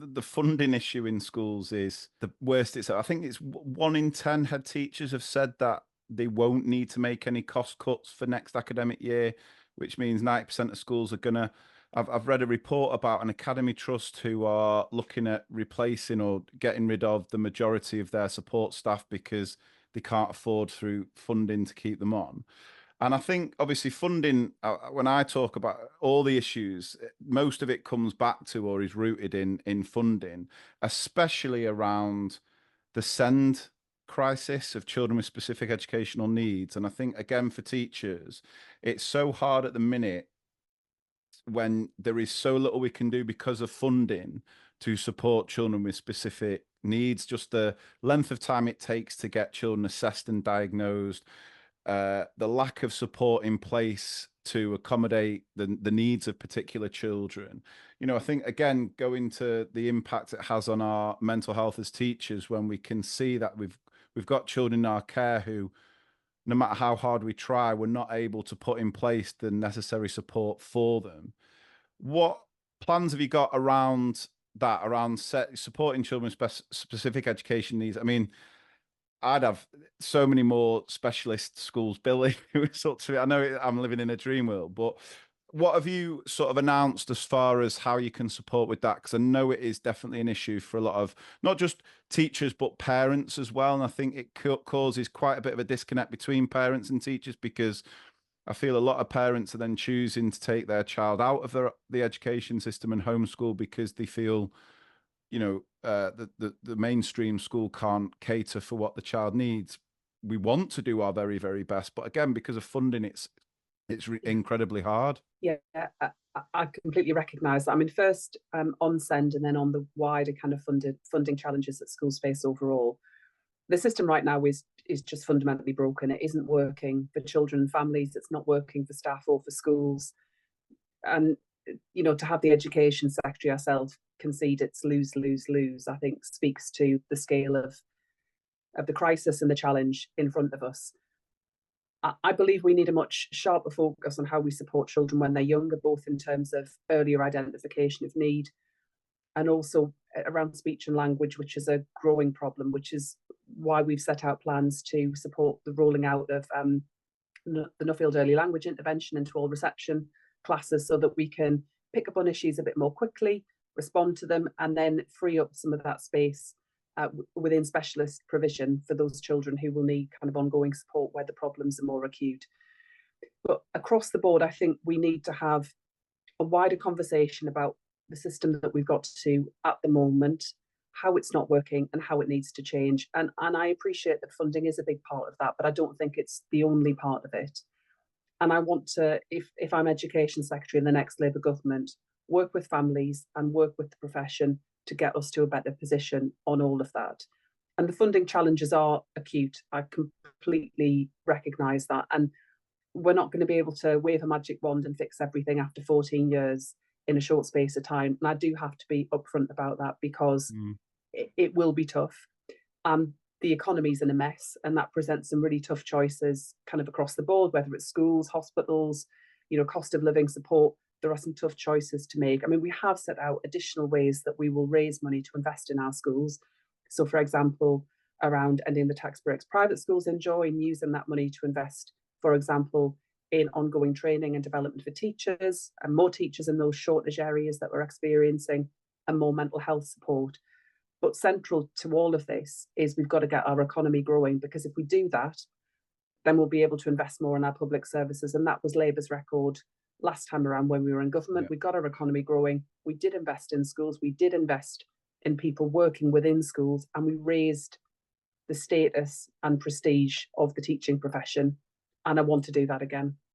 the funding issue in schools is the worst. I think it's 1 in 10 head teachers have said that they won't need to make any cost cuts for next academic year, which means 90% of schools are gonna. I've read a report about an academy trust who are looking at replacing or getting rid of the majority of their support staff because they can't afford through funding to keep them on. And I think obviously funding, when I talk about all the issues, most of it comes back to or is rooted in funding, especially around the SEND crisis of children with specific educational needs. And I think again for teachers, it's so hard at the minute when there is so little we can do because of funding to support children with specific needs, just the length of time it takes to get children assessed and diagnosed, the lack of support in place to accommodate the needs of particular children. I think again, going to the impact it has on our mental health as teachers, when we can see that we've got children in our care who, no matter how hard we try, we're not able to put in place the necessary support for them. What plans have you got around that, around supporting children with specific education needs? I mean, I'd have so many more specialist schools, Billy. I know I'm living in a dream world, but what have you sort of announced as far as how you can support with that? Because I know it is definitely an issue for a lot of not just teachers, but parents as well. And I think it causes quite a bit of a disconnect between parents and teachers, because I feel a lot of parents are then choosing to take their child out of the education system and homeschool because they feel, the mainstream school can't cater for what the child needs. We want to do our very, very best, but again, because of funding, it's incredibly hard. Yeah, I completely recognise that. I mean, first on SEND and then on the wider kind of funding challenges that schools face overall. The system right now is just fundamentally broken. It isn't working for children and families. It's not working for staff or for schools. And to have the education secretary herself concede it's lose, lose, lose, I think speaks to the scale of the crisis and the challenge in front of us. I believe we need a much sharper focus on how we support children when they're younger, both in terms of earlier identification of need and also around speech and language, which is a growing problem, which is why we've set out plans to support the rolling out of the Nuffield Early Language Intervention into all reception classes, so that we can pick up on issues a bit more quickly, respond to them, and then free up some of that space within specialist provision for those children who will need kind of ongoing support where the problems are more acute. But across the board, I think we need to have a wider conversation about the system that we've got to at the moment, how it's not working and how it needs to change. And I appreciate that funding is a big part of that, but I don't think it's the only part of it. And I want to, if I'm Education Secretary in the next Labour government, work with families and work with the profession to get us to a better position on all of that. And the funding challenges are acute. I completely recognise that. And we're not going to be able to wave a magic wand and fix everything after 14 years in a short space of time. And I do have to be upfront about that, because it will be tough. The economy's in a mess, and that presents some really tough choices kind of across the board, whether it's schools, hospitals, cost of living support. There are some tough choices to make. I mean, we have set out additional ways that we will raise money to invest in our schools. So, for example, around ending the tax breaks private schools enjoy and using that money to invest, for example, in ongoing training and development for teachers, and more teachers in those shortage areas that we're experiencing, and more mental health support. But central to all of this is we've got to get our economy growing, because if we do that, then we'll be able to invest more in our public services. And that was Labour's record last time around when we were in government. We got our economy growing. We did invest in schools. We did invest in people working within schools, and we raised the status and prestige of the teaching profession. And I want to do that again.